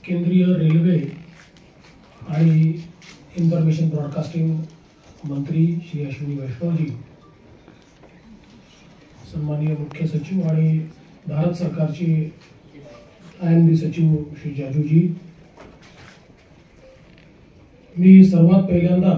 केंद्रीय रेल्वे आणि information broadcasting मंत्री श्री अश्विनी वैष्णवजी, सन्माननीय मुख्य सचिव आणि भारत सरकारचे IND सचिव श्री जाजूजी, मी सर्वात पहिल्यांदा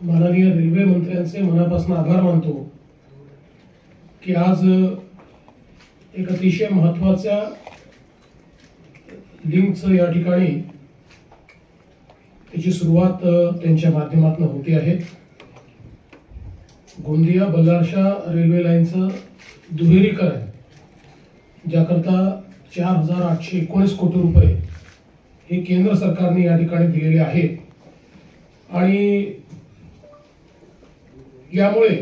माननीय रेल्वे मंत्र्यांचे मनापासून आभार मानतो की आज एक अतिशय महत्त्वाच्या लिंकचं या ठिकाणी त्याची सुरुवात त्यांच्या माध्यमातून होते आहे। गोंदिया बल्लारशाह रेल्वे लाईनचं दुहेरीकरण, ज्याकरता 4819 कोटी रुपये हे केंद्र सरकारने या ठिकाणी दिलेले आहे आणि यामुळे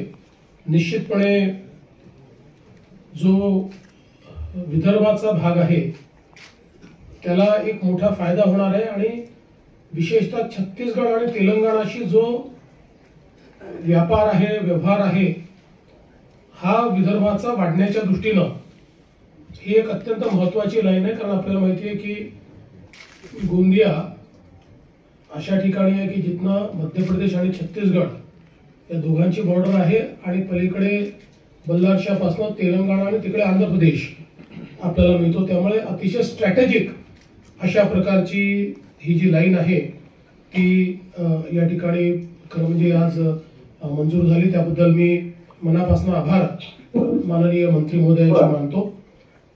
निश्चितपणे जो विदर्भाचा भाग आहे त्याला एक मोठा फायदा होणार आहे आणि विशेषतः छत्तीसगड आणि तेलंगणाशी जो व्यापार आहे, व्यवहार आहे, हा विदर्भाचा वाढण्याच्या दृष्टीनं ही एक अत्यंत महत्त्वाची लाईन आहे। कारण आपल्याला माहिती आहे की गोंदिया अशा ठिकाणी आहे की जिथनं मध्य प्रदेश आणि छत्तीसगड या दोघांची बॉर्डर आहे आणि पलीकडे बल्लारशाह पासून तेलंगणा आणि तिकडे आंध्र प्रदेश आपल्याला मिळतो। त्यामुळे अतिशय स्ट्रॅटेजिक अशा प्रकारची ही जी लाईन आहे ती या ठिकाणी खरं म्हणजे आज मंजूर झाली, त्याबद्दल मी मनापासून आभार माननीय मंत्री महोदयांचे मानतो।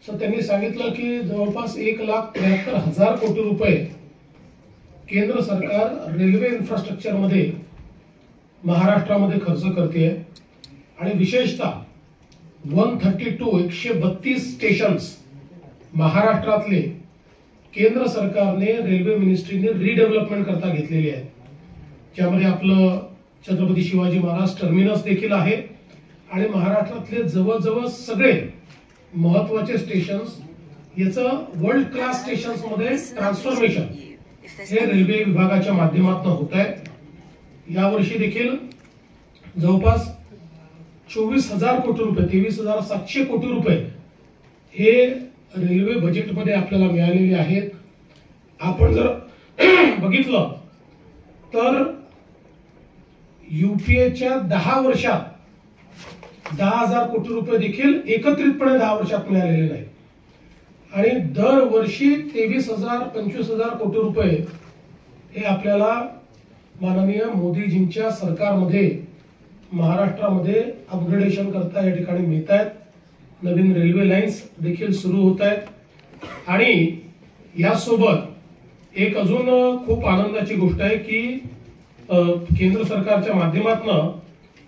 त्यांनी सांगितलं की जवळपास 1,73,000 कोटी रुपये केंद्र सरकार रेल्वे इन्फ्रास्ट्रक्चर मध्ये महाराष्ट्रामध्ये खर्च करते आणि विशेषतः 132 स्टेशन्स महाराष्ट्रातले केंद्र सरकारने रेल्वे मिनिस्ट्रीने रिडेव्हलपमेंट करता घेतलेली आहे, ज्यामध्ये आपलं छत्रपती शिवाजी महाराज टर्मिनस देखील आहे आणि महाराष्ट्रातले जवळजवळ सगळे महत्त्वाचे स्टेशन्स याचं वर्ल्ड क्लास स्टेशन्स मध्ये ट्रान्सफॉर्मेशन हे रेल्वे विभागाच्या माध्यमातून होत आहे। यावर्षी देखील जवळपास 24,000 कोटी रुपये 23,700 कोटी रुपये हे रेल्वे बजेटमध्ये आपल्याला मिळालेले आहेत। आपण जर बघितलं तर UPAच्या 10 वर्षात 10,000 कोटी रुपये देखील एकत्रितपणे 10 वर्षात मिळालेले नाही आणि दरवर्षी 23,000 25,000 कोटी रुपये हे आपल्याला माननीय मोदीजींच्या सरकारमध्ये महाराष्ट्रामध्ये अपग्रेडेशन करता या ठिकाणी मिळत आहेत। नवीन रेल्वे लाईन्स देखील सुरू होत आहेत आणि यासोबत एक अजून खूप आनंदाची गोष्ट आहे की केंद्र सरकारच्या माध्यमातून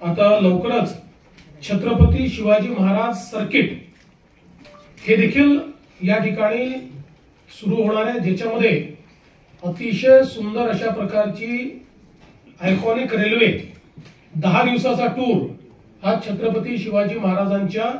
आता लवकरच छत्रपती शिवाजी महाराज सर्किट हे देखील या ठिकाणी सुरू होणार आहे, ज्याच्यामध्ये अतिशय सुंदर अशा प्रकारची आयकॉनिक रेल्वे 10 दिवसाचा टूर हा छत्रपती शिवाजी महाराजांच्या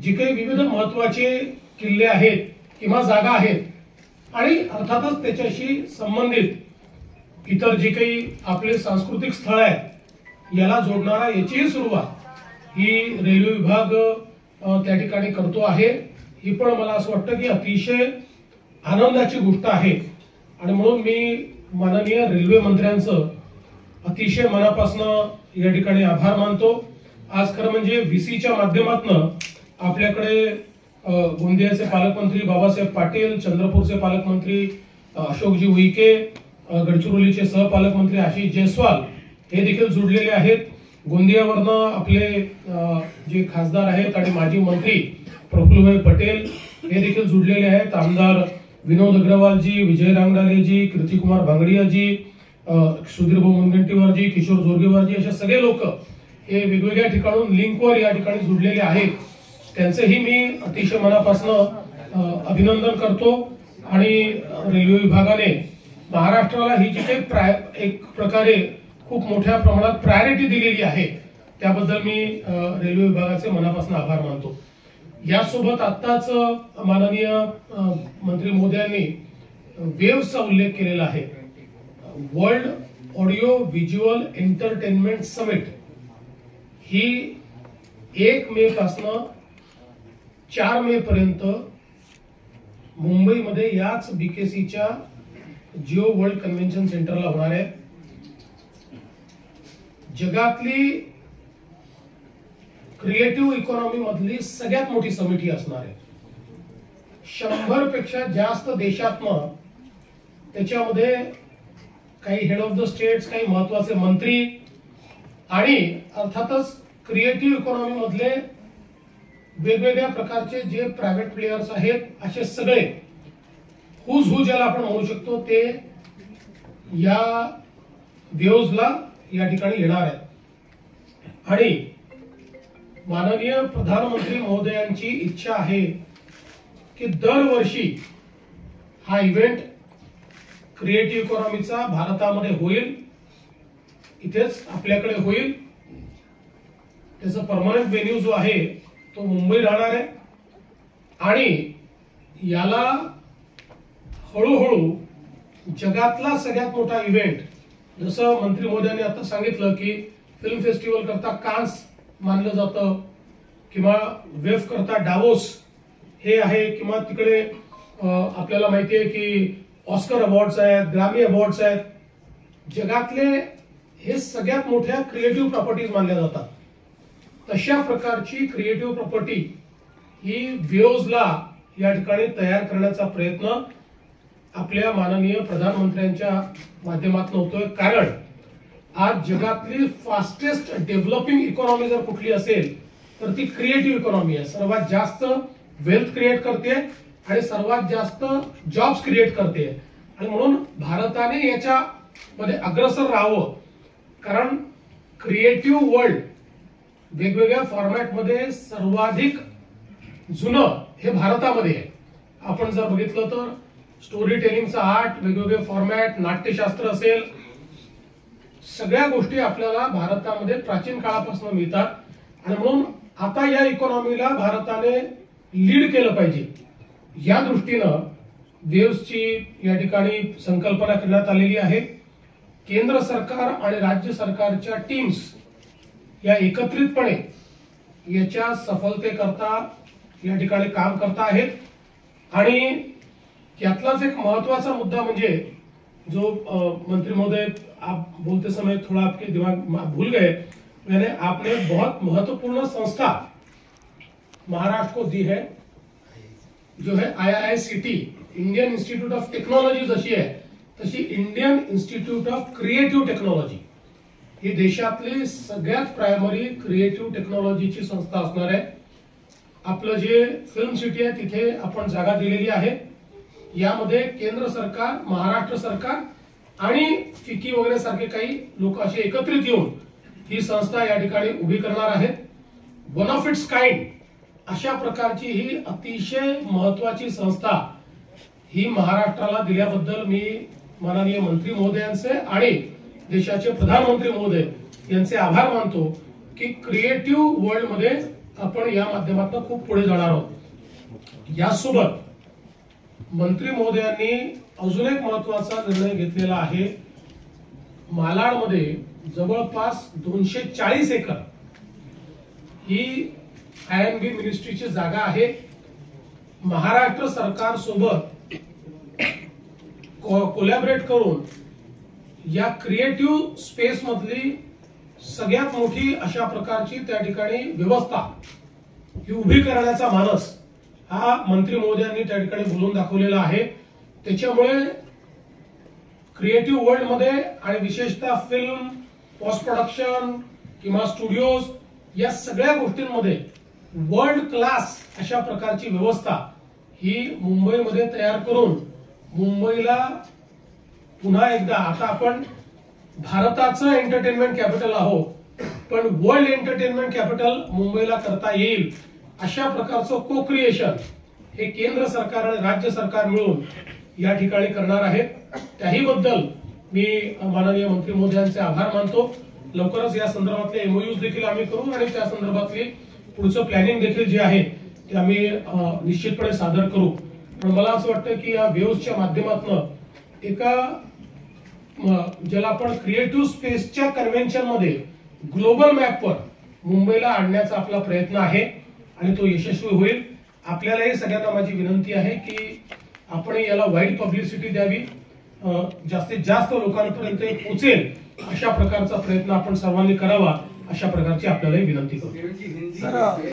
जे काही विविध महत्त्वाचे किल्ले आहेत किंवा जागा आहेत आणि अर्थातच त्याच्याशी संबंधित इतर जे काही आपले सांस्कृतिक स्थळ आहेत याला जोडणारा याचीही सुरुवात ही रेल्वे विभाग त्या ठिकाणी करतो आहे। ही पण मला असं वाटतं की अतिशय आनंदाची गोष्ट आहे आणि म्हणून मी माननीय रेल्वे मंत्र्यांचं अतिशय मनापासून या ठिकाणी आभार मानतो। आज खरं म्हणजे VCच्या माध्यमातून आपल्याकडे गोंदियाचे पालकमंत्री बाबासाहेब पाटील, चंद्रपूरचे पालकमंत्री अशोकजी उईके, गडचिरोलीचे सहपालकमंत्री आशिष जयस्वाल हे देखील जुडलेले आहेत। गोंदियावरनं आपले जे खासदार आहेत आणि माजी मंत्री प्रफुल्लभाई पटेल हे देखील जुडलेले आहेत। आमदार विनोद अग्रवालजी, विजय रांगडालेजी, कीर्तिकुमार भांगडियाजी, सुधीरभाऊ मुनगंटीवारजी, किशोर जोरगेवारजी असे सगळे लोक हे वेगवेगळ्या ठिकाणून लिंकवर या ठिकाणी जुडलेले आहेत। त्यांचेही मी अतिशय मनापासून अभिनंदन करतो आणि रेल्वे विभागाने महाराष्ट्राला ही जी काही एक प्रकारे खूप मोठ्या प्रमाणात प्रायोरिटी दिलेली आहे त्याबद्दल मी रेल्वे विभागाचे मनापासून आभार मानतो। यासोबत आत्ताच माननीय मंत्री महोदयांनी वेव्हचा उल्लेख केलेला आहे। World audio visual entertainment summit ही 1 मे पासून 4 मे पर्यंत मुंबईमध्ये याच बीकेसीच्या जिओ वर्ल्ड कन्व्हेन्शन सेंटरला होणार आहे. जगातली क्रिएटिव्ह इकॉनॉमी मधली सगळ्यात मोठी समिट ही असणार आहे. 100 पेक्षा जास्त देशातनं त्याच्यामध्ये काही हेड ऑफ द स्टेट्स, काही महत्वाचे मंत्री आणि अर्थातच क्रिएटिव्ह इकॉनॉमी मधले वेगवेगळ्या प्रकारचे जे प्रायव्हेट प्लेयर्स आहेत, असे सगळे हुज ज्याला आपण म्हणू शकतो ते या वेव्हजला या ठिकाणी येणार आहेत. आणि माननीय प्रधानमंत्री महोदयांची इच्छा आहे की दरवर्षी हा इव्हेंट क्रिएटिव्ह इकॉनॉमीचा भारतामध्ये होईल, इथेच आपल्याकडे होईल. त्याचा परमनंट व्हेन्यू जो आहे तो मुंबई राहणार आहे. आणि याला हळूहळू जगातला सगळ्यात मोठा इव्हेंट, जसं मंत्री महोदयांनी आता सांगितलं की फिल्म फेस्टिवल करता कान्स मानलं जातं, किंवा वेफ करता डावोस हे आहे, किंवा तिकडे आपल्याला माहिती आहे की ऑस्कर अवॉर्ड्स आहेत, ग्रॅमी अवॉर्ड्स आहेत. जगातले हे सगळ्यात मोठ्या क्रिएटिव्ह प्रॉपर्टीज मानल्या जातात. तशा प्रकारची क्रिएटिव्ह प्रॉपर्टी ही वेव्हजला या ठिकाणी तयार करण्याचा प्रयत्न आपल्या माननीय प्रधानमंत्र्यांच्या माध्यमातून होतोय. कारण आज जगातली फास्टेस्ट डेव्हलपिंग इकॉनॉमी जर कुठली असेल तर ती क्रिएटिव्ह इकॉनॉमी आहे. सर्वात जास्त वेल्थ क्रिएट करते आणि सर्वात जास्त जॉब्स क्रिएट करते. आणि म्हणून भारताने याच्यामध्ये अग्रसर राहावं. कारण क्रिएटिव्ह वर्ल्ड वेगवेगळ्या फॉर्मॅटमध्ये सर्वाधिक जुनं हे भारतामध्ये आहे. आपण जर बघितलं तर स्टोरी टेलिंगचा आर्ट, वेगवेगळे फॉर्मॅट, नाट्यशास्त्र असेल, सगळ्या गोष्टी आपल्याला भारतामध्ये प्राचीन काळापासून मिळतात. आणि म्हणून आता या इकॉनॉमीला भारताने लीड केलं पाहिजे. या दृष्टीनं वेव्हजची या ठिकाणी संकल्पना करण्यात आलेली आहे. केंद्र सरकार आणि राज्य सरकारच्या टीम्स या एकत्रितपणे याच्या सफलतेकरता या ठिकाणी काम करता आहेत. आणि यातलाच एक महत्वाचा मुद्दा म्हणजे जो मंत्री महोदय आप बोलते समय थोड़ा आपके दिमाग भूल गए, मैंने आपने बहुत महत्वपूर्ण संस्था महाराष्ट्र को दी है, जो है IICT, Indian institute of technology जशी आहे तशी Indian institute of creative technology ही देशातली सगळ्यात प्रायमरी क्रिएटिव्ह टेक्नॉलॉजीची संस्था असणार आहे. आपलं जे फिल्म सिटी आहे तिथे आपण जागा दिलेली आहे. यामध्ये केंद्र सरकार, महाराष्ट्र सरकार आणि फिकी वगैरे सारखे काही लोक असे एकत्रित येऊन ही संस्था या ठिकाणी उभी करणार आहेत. वन ऑफ इट्स काइंड अशा प्रकारची ही अतिशय महत्वाची संस्था ही महाराष्ट्राला दिल्याबद्दल मी माननीय मंत्री महोदयांचे आणि देशाचे प्रधानमंत्री महोदय यांचे आभार मानतो की क्रिएटिव्ह वर्ल्ड मध्ये आपण या माध्यमातून खूप पुढे जाणार आहोत. यासोबत मंत्री महोदयांनी अजून एक महत्वाचा निर्णय घेतलेला आहे. मालाडमध्ये जवळपास 240 एकर ही IMB मिनिस्ट्रीची जागा आहे. महाराष्ट्र सरकार सोबत कोलॅबरेट करून या क्रिएटिव्ह स्पेस मधली सगळ्यात मोठी अशा प्रकारची त्या ठिकाणी व्यवस्था ही उभी करण्याचा मानस हा मंत्री महोदयांनी त्या ठिकाणी बोलून दाखवलेला आहे. त्याच्यामुळे क्रिएटिव्ह वर्ल्ड मध्ये आणि विशेषतः फिल्म, पोस्ट प्रोडक्शन किंवा स्टुडिओज या सगळ्या गोष्टींमध्ये वर्ल्ड क्लास अशा प्रकारची व्यवस्था ही मुंबईमध्ये तयार करून मुंबईला पुन्हा एकदा, आता आपण भारताचं एंटरटेनमेंट कॅपिटल आहोत, पण वर्ल्ड एंटरटेनमेंट कॅपिटल मुंबईला करता येईल अशा प्रकारचं को क्रिएशन हे केंद्र सरकार आणि राज्य सरकार मिळून या ठिकाणी करणार आहेत. त्याही बद्दल मी माननीय मंत्री महोदयांचे आभार मानतो. लवकरच या संदर्भातले MOUs देखील आम्ही करू आणि त्या संदर्भातली पुढचं प्लॅनिंग देखील जे आहे ते आम्ही निश्चितपणे सादर करू. पण मला असं वाटतं की या वेव्हजच्या माध्यमातून एका ज्याला आपण क्रिएटिव्ह स्पेसच्या कन्व्हेन्शन मध्ये ग्लोबल मॅपवर मुंबईला आणण्याचा आपला प्रयत्न आहे आणि तो यशस्वी होईल. आपल्यालाही सगळ्यांना माझी विनंती आहे की आपण याला वाईड पब्लिसिटी द्यावी, जास्तीत जास्त लोकांपर्यंत पोहोचेल अशा प्रकारचा प्रयत्न आपण सर्वांनी करावा, अशा प्रकारची आपल्याला विनंती करतो.